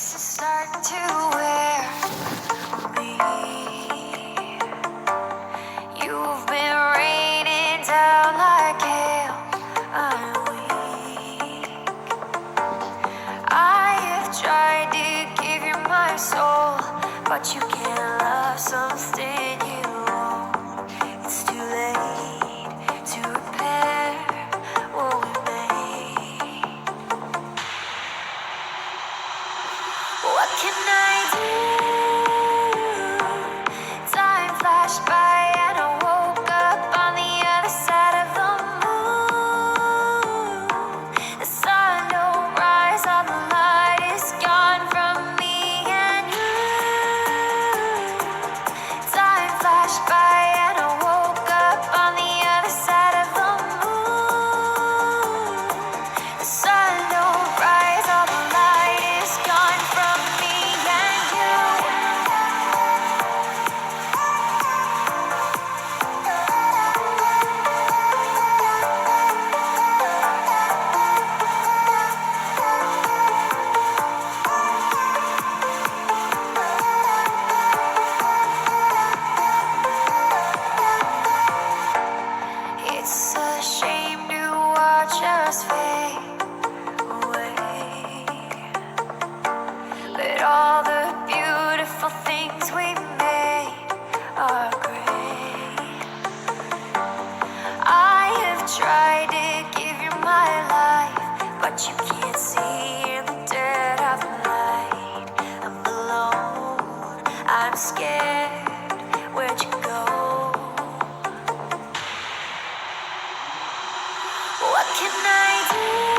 This is starting to wear me. You've been raining down like hail. I'm weak. I have tried to give you my soul, but you can't love something you own. It's too late to repair what we made. What can I do? Time flashed by and I woke up on the other side of the moon. The sun don't rise, all the light is gone from me and you. Time flashed by and I woke up on the other side of the moon. The sun don't rise, all the light is gone from me and you. It's a shame to watch us fade away, but all the beautiful things we made are great. I have tried to give you my life, but you can't see in the dead of the night. I'm alone, I'm scared, where'd you go? What can I do?